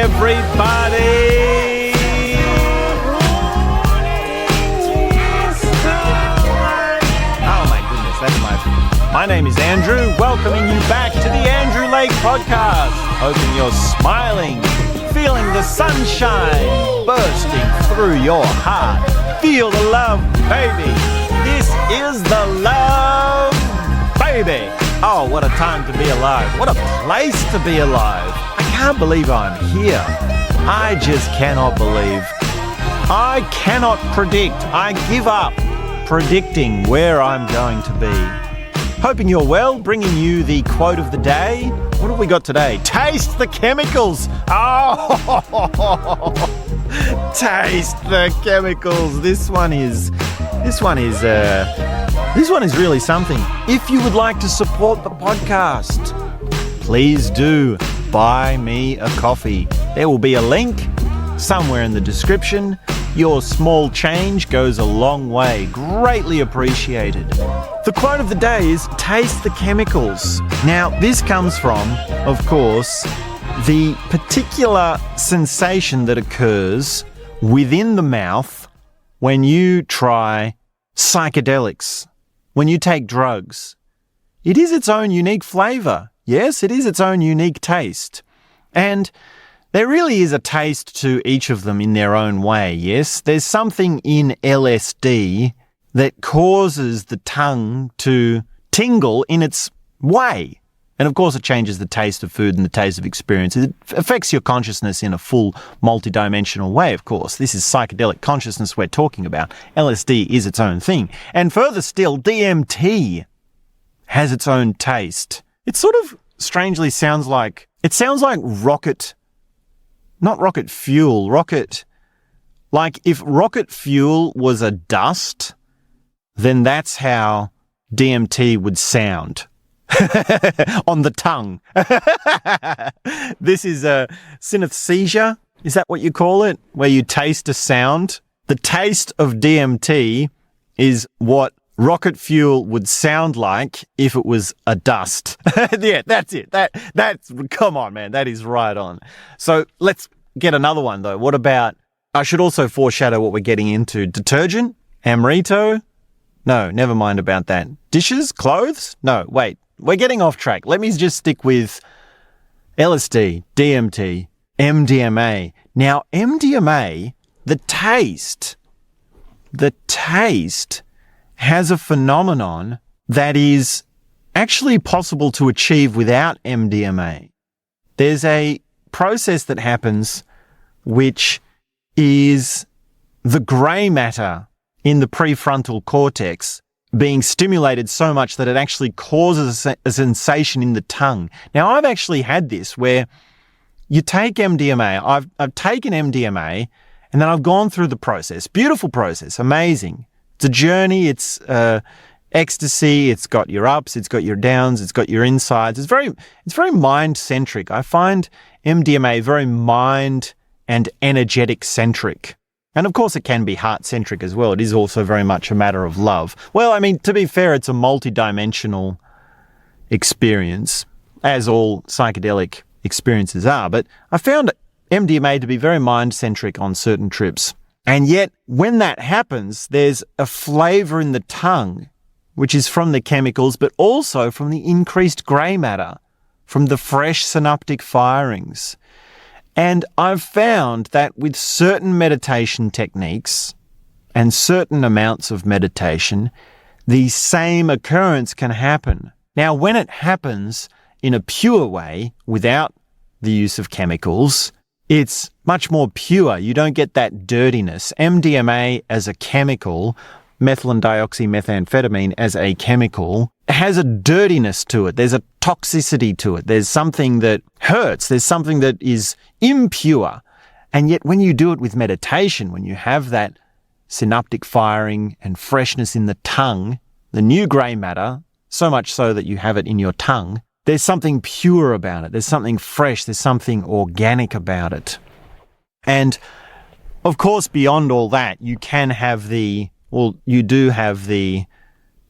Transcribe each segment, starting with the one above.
everybody. Oh my goodness, that's my name is Andrew, welcoming you back to the Andrew Lake Podcast. Hoping you're smiling, feeling the sunshine bursting through your heart. Feel the love, baby. This is the love, baby. Oh, what a time to be alive. What a place to be alive. I can't believe I'm here. I just cannot believe. I cannot predict. I give up predicting where I'm going to be. Hoping you're well, bringing you the quote of the day. What have we got today? Taste the chemicals. Oh, taste the chemicals. This one is really something. If you would like to support the podcast, please do buy me a coffee. There will be a link somewhere in the description. Your small change goes a long way. Greatly appreciated. The quote of the day is, taste the chemicals. Now, this comes from, of course, the particular sensation that occurs within the mouth when you try psychedelics, when you take drugs. It is its own unique flavour. Yes, it is its own unique taste. And there really is a taste to each of them in their own way, yes? There's something in LSD that causes the tongue to tingle in its way. And of course it changes the taste of food and the taste of experience. It affects your consciousness in a full multidimensional way, of course. This is psychedelic consciousness we're talking about. LSD is its own thing. And further still, DMT has its own taste. It sort of strangely sounds like rocket, not rocket fuel, like if rocket fuel was a dust, then that's how DMT would sound. On the tongue. This is a synesthesia. Is that what you call it? Where you taste a sound? The taste of DMT is what rocket fuel would sound like if it was a dust. Yeah, that's it. That's come on, man. That is right on. So let's get another one though. What about, I should also foreshadow what we're getting into. Detergent? Amrito? No, never mind about that. Dishes? Clothes? No, wait. We're getting off track. Let me just stick with LSD, DMT, MDMA. Now, MDMA, the taste has a phenomenon that is actually possible to achieve without MDMA. There's a process that happens which is the grey matter in the prefrontal cortex being stimulated so much that it actually causes a sensation in the tongue. Now, I've actually had this where you take MDMA. I've taken MDMA and then I've gone through the process. Beautiful process. Amazing. It's a journey. It's ecstasy. It's got your ups. It's got your downs. It's got your insides. It's very mind-centric. I find MDMA very mind and energetic-centric. And of course it can be heart-centric as well. It is also very much a matter of love. Well, I mean, to be fair, it's a multi-dimensional experience, as all psychedelic experiences are. But I found MDMA to be very mind-centric on certain trips. And yet, when that happens, there's a flavour in the tongue, which is from the chemicals, but also from the increased grey matter, from the fresh synaptic firings. And I've found that with certain meditation techniques and certain amounts of meditation, the same occurrence can happen. Now, when it happens in a pure way, without the use of chemicals, it's much more pure. You don't get that dirtiness. MDMA as a chemical, methylene dioxymethamphetamine as a chemical, has a dirtiness to it. There's a toxicity to it. There's something that hurts. There's something that is impure. And yet when you do it with meditation, when you have that synaptic firing and freshness in the tongue, the new grey matter, so much so that you have it in your tongue, there's something pure about it. There's something fresh. There's something organic about it. And of course, beyond all that, you do have the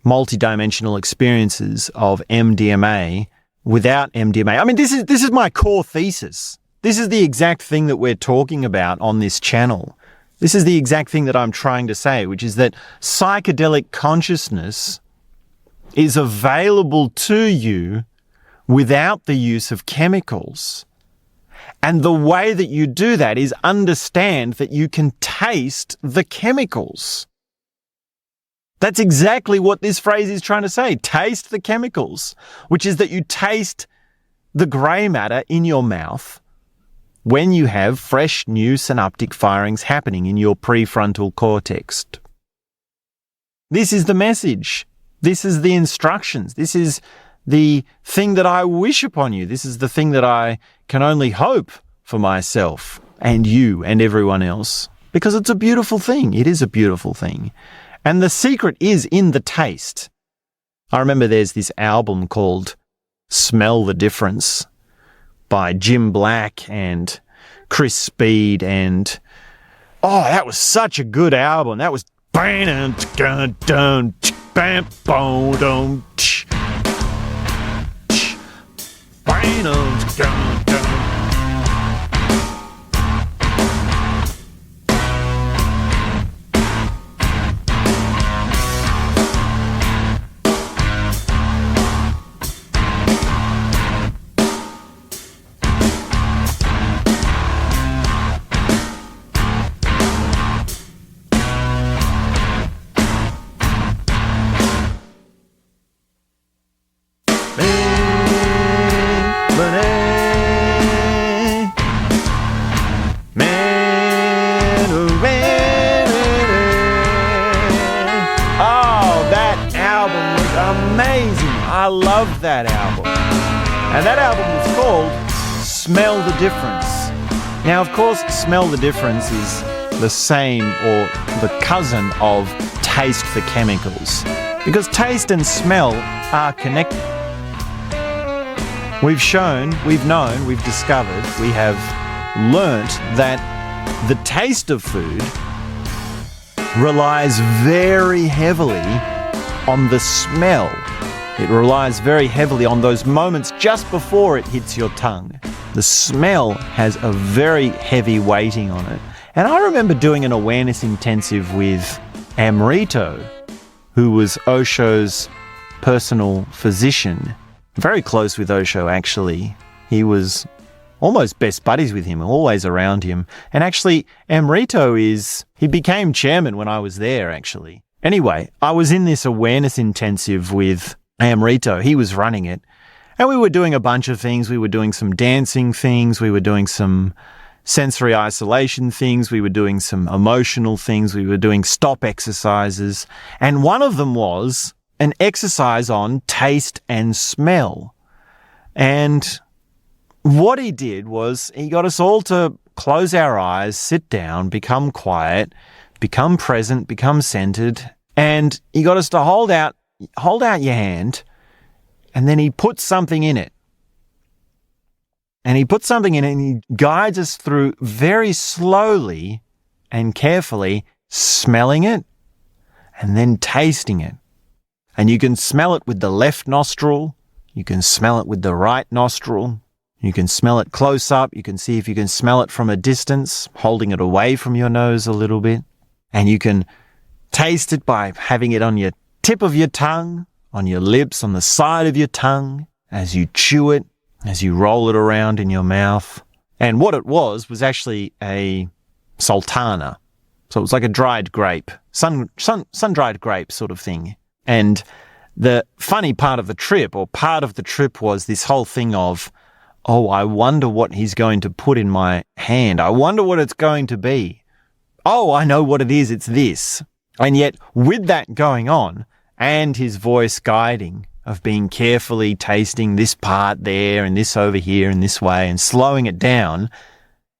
multidimensional experiences of MDMA without MDMA. I mean, this is my core thesis. This is the exact thing that we're talking about on this channel. This is the exact thing that I'm trying to say, which is that psychedelic consciousness is available to you without the use of chemicals. And the way that you do that is understand that you can taste the chemicals. That's exactly what this phrase is trying to say. Taste the chemicals, which is that you taste the grey matter in your mouth when you have fresh new synaptic firings happening in your prefrontal cortex. This is the message. This is the instructions. This is the thing that I wish upon you. This is the thing that I can only hope for myself and you and everyone else, because it's a beautiful thing. It is a beautiful thing. And the secret is in the taste. I remember there's this album called Smell the Difference by Jim Black and Chris Speed, and that was such a good album. That was amazing. I love that album. And that album was called Smell the Difference. Now, of course, Smell the Difference is the same or the cousin of Taste the Chemicals, because taste and smell are connected. We've shown, we've known, we've discovered, we have learnt that the taste of food relies very heavily on the smell. It relies very heavily on those moments just before it hits your tongue. The smell has a very heavy weighting on it. And I remember doing an awareness intensive with Amrito, who was Osho's personal physician. Very close with Osho, actually. He was almost best buddies with him, always around him. And actually, Amrito he became chairman when I was there, actually. Anyway, I was in this awareness intensive with Amrito. He was running it. And we were doing a bunch of things. We were doing some dancing things. We were doing some sensory isolation things. We were doing some emotional things. We were doing stop exercises. And one of them was an exercise on taste and smell. And what he did was he got us all to close our eyes, sit down, become quiet, become present, become centered. And he got us to hold out your hand, and then he put something in it. And he put something in it, and he guides us through very slowly and carefully smelling it and then tasting it. And you can smell it with the left nostril. You can smell it with the right nostril. You can smell it close up. You can see if you can smell it from a distance, holding it away from your nose a little bit. And you can taste it by having it on your tip of your tongue, on your lips, on the side of your tongue, as you chew it, as you roll it around in your mouth. And what it was actually a sultana. So it was like a dried grape, sun-dried grape sort of thing. And the funny part of the trip, or part of the trip, was this whole thing of, oh, I wonder what he's going to put in my hand. I wonder what it's going to be. Oh, I know what it is. It's this. And yet, with that going on, and his voice guiding of being carefully tasting this part there and this over here and this way and slowing it down,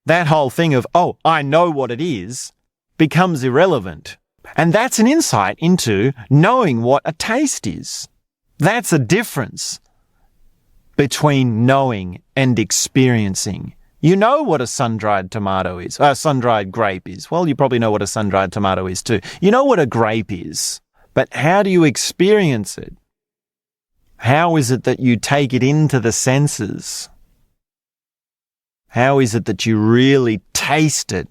that whole thing of, oh, I know what it is, becomes irrelevant. And that's an insight into knowing what a taste is. That's a difference between knowing and experiencing. You know what a sun-dried tomato is, a sun-dried grape is. Well, you probably know what a sun-dried tomato is too. You know what a grape is, but how do you experience it? How is it that you take it into the senses? How is it that you really taste it?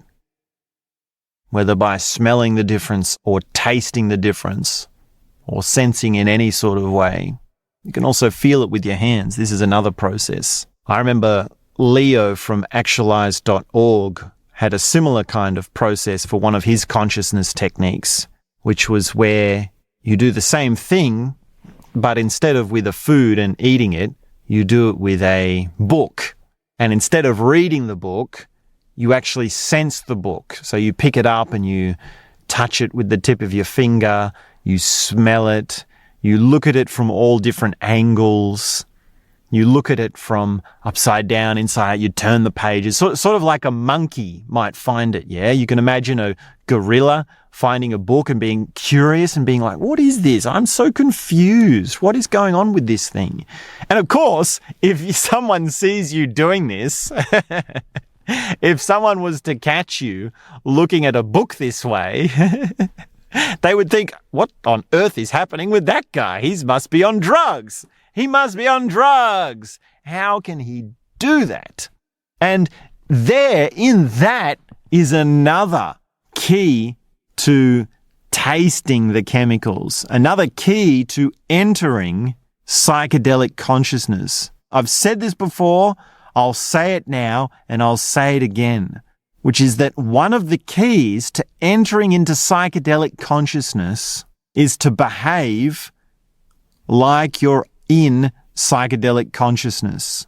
Whether by smelling the difference or tasting the difference or sensing in any sort of way. You can also feel it with your hands. This is another process. I remember Leo from actualize.org had a similar kind of process for one of his consciousness techniques, which was where you do the same thing, but instead of with a food and eating it, you do it with a book. And instead of reading the book, you actually sense the book. So you pick it up and you touch it with the tip of your finger, you smell it, you look at it from all different angles, you look at it from upside down, inside, you turn the pages, sort of like a monkey might find it, yeah? You can imagine a gorilla finding a book and being curious and being like, what is this? I'm so confused. What is going on with this thing? And of course, if someone sees you doing this, if someone was to catch you looking at a book this way, they would think, what on earth is happening with that guy? He must be on drugs. He must be on drugs. How can he do that? And there, in that, is another key to tasting the chemicals, another key to entering psychedelic consciousness. I've said this before, I'll say it now, and I'll say it again, which is that one of the keys to entering into psychedelic consciousness is to behave like you're in psychedelic consciousness.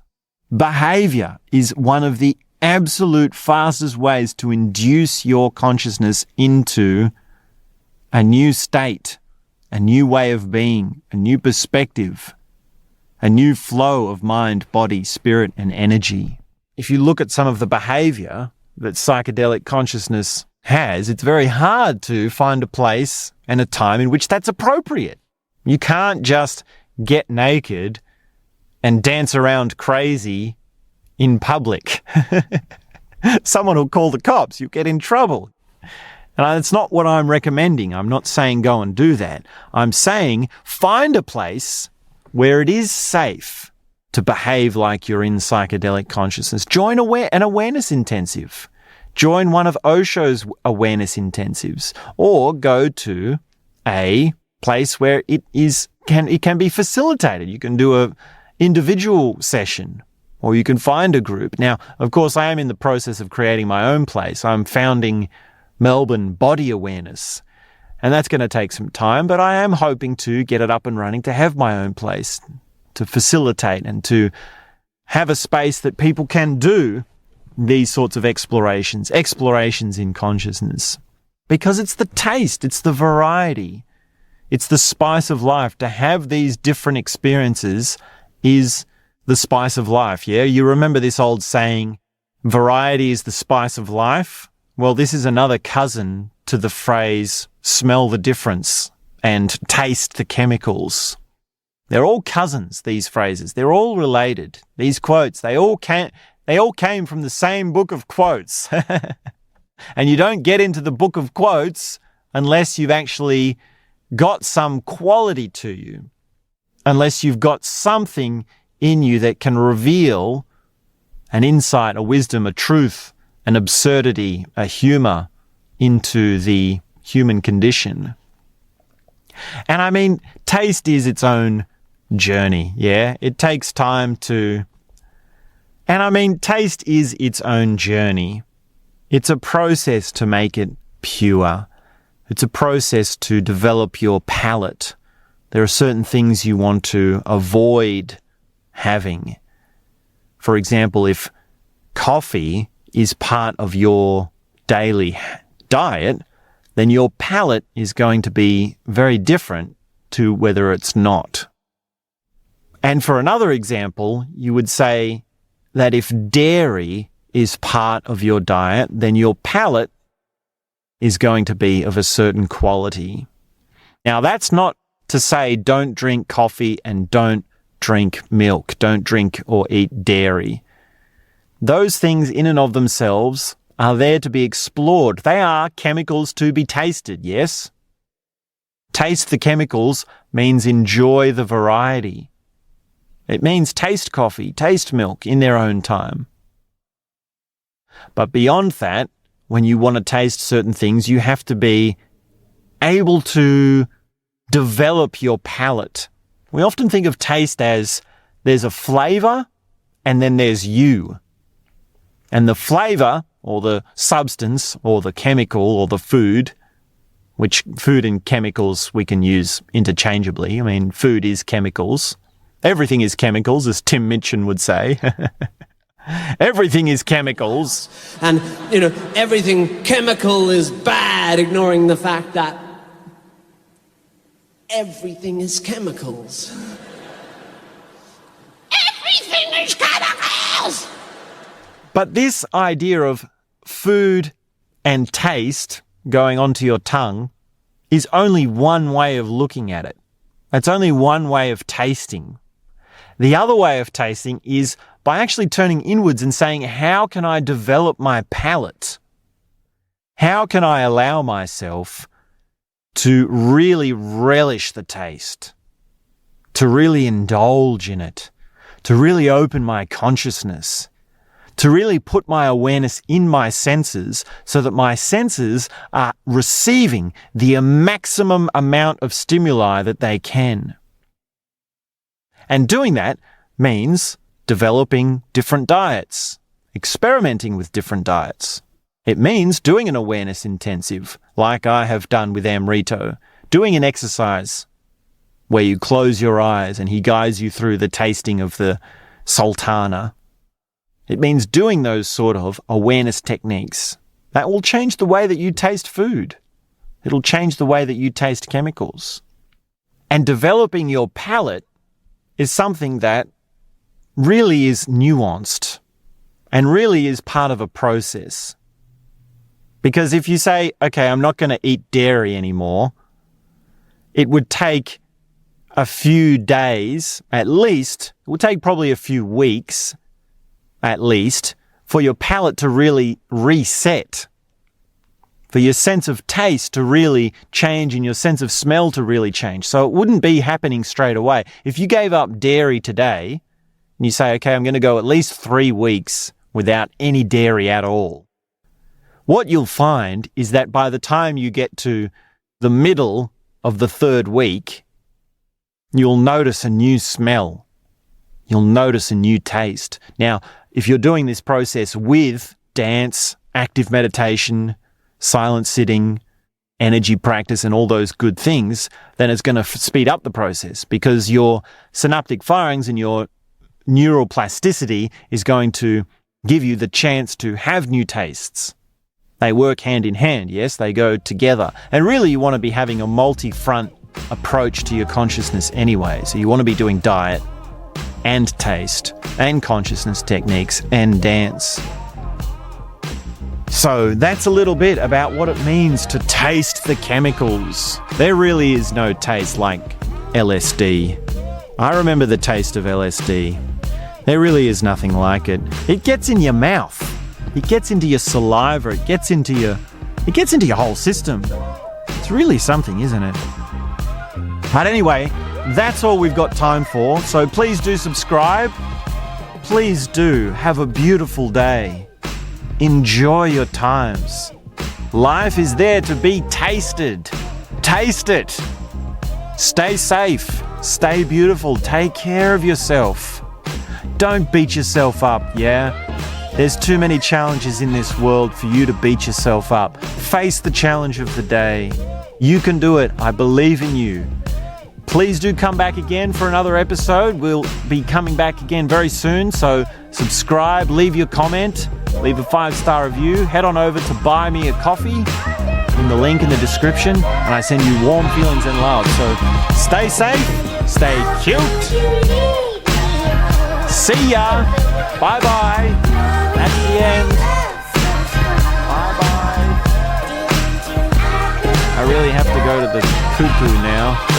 Behavior is one of the absolute fastest ways to induce your consciousness into a new state, a new way of being, a new perspective, a new flow of mind, body, spirit, and energy. If you look at some of the behavior that psychedelic consciousness has, it's very hard to find a place and a time in which that's appropriate. You can't just get naked and dance around crazy in public. Someone will call the cops. You get in trouble. And it's not what I'm recommending. I'm not saying go and do that. I'm saying find a place where it is safe to behave like you're in psychedelic consciousness. Join an awareness intensive. Join one of Osho's awareness intensives, or go to a place where it can be facilitated. You can do a individual session, or you can find a group. Now, of course, I am in the process of creating my own place. I'm founding Melbourne Body Awareness, and that's going to take some time, but I am hoping to get it up and running, to have my own place, to facilitate and to have a space that people can do these sorts of explorations in consciousness. Because it's the taste, it's the variety, it's the spice of life. To have these different experiences is the spice of life, yeah? You remember this old saying, variety is the spice of life? Well, this is another cousin to the phrase, smell the difference and taste the chemicals. They're all cousins, these phrases. They're all related. These quotes, they all came from the same book of quotes. And you don't get into the book of quotes unless you've actually got some quality to you, unless you've got something in you that can reveal an insight, a wisdom, a truth, an absurdity, a humor into the human condition. And I mean, taste is its own journey, yeah? It takes time to... And I mean, taste is its own journey. It's a process to make it pure. It's a process to develop your palate. There are certain things you want to avoid having. For example, if coffee is part of your daily diet, then your palate is going to be very different to whether it's not. And for another example, you would say that if dairy is part of your diet, then your palate is going to be of a certain quality. Now, that's not to say don't drink coffee and don't drink milk, don't drink or eat dairy. Those things in and of themselves are there to be explored. They are chemicals to be tasted, yes? Taste the chemicals means enjoy the variety. It means taste coffee, taste milk in their own time. But beyond that, when you want to taste certain things, you have to be able to develop your palate. We often think of taste as there's a flavor and then there's you. And the flavor or the substance or the chemical or the food, which food and chemicals we can use interchangeably. I mean, food is chemicals. Everything is chemicals, as Tim Minchin would say. Everything is chemicals. And, everything chemical is bad, ignoring the fact that everything is chemicals. Everything is chemicals! But this idea of food and taste going onto your tongue is only one way of looking at it. It's only one way of tasting. The other way of tasting is by actually turning inwards and saying, how can I develop my palate? How can I allow myself to really relish the taste, to really indulge in it, to really open my consciousness, to really put my awareness in my senses so that my senses are receiving the maximum amount of stimuli that they can. And doing that means developing different diets, experimenting with different diets. It means doing an awareness intensive, like I have done with Amrito, doing an exercise where you close your eyes and he guides you through the tasting of the sultana. It means doing those sort of awareness techniques. That will change the way that you taste food. It'll change the way that you taste chemicals. And developing your palate is something that really is nuanced and really is part of a process. Because if you say, okay, I'm not going to eat dairy anymore, it would take a few days, at least, it would take probably a few weeks, at least, for your palate to really reset, for your sense of taste to really change and your sense of smell to really change. So it wouldn't be happening straight away. If you gave up dairy today and you say, okay, I'm going to go at least 3 weeks without any dairy at all, what you'll find is that by the time you get to the middle of the 3rd week, you'll notice a new smell. You'll notice a new taste. Now, if you're doing this process with dance, active meditation, silent sitting, energy practice, and all those good things, then it's going to speed up the process because your synaptic firings and your neural plasticity is going to give you the chance to have new tastes. They work hand in hand, yes, they go together. And really you want to be having a multi-front approach to your consciousness anyway. So you want to be doing diet and taste and consciousness techniques and dance. So that's a little bit about what it means to taste the chemicals. There really is no taste like LSD. I remember the taste of LSD. There really is nothing like it. It gets in your mouth. It gets into your saliva. It gets into your whole system. It's really something, isn't it? But anyway, that's all we've got time for. So please do subscribe. Please do have a beautiful day. Enjoy your times. Life is there to be tasted. Taste it. Stay safe. Stay beautiful. Take care of yourself. Don't beat yourself up, yeah? There's too many challenges in this world for you to beat yourself up. Face the challenge of the day. You can do it. I believe in you. Please do come back again for another episode. We'll be coming back again very soon. So subscribe, leave your comment, leave a 5-star review. Head on over to Buy Me a Coffee in the link in the description. And I send you warm feelings and love. So stay safe, stay cute. See ya. Bye-bye. At the end. Bye-bye. I really have to go to the cuckoo now.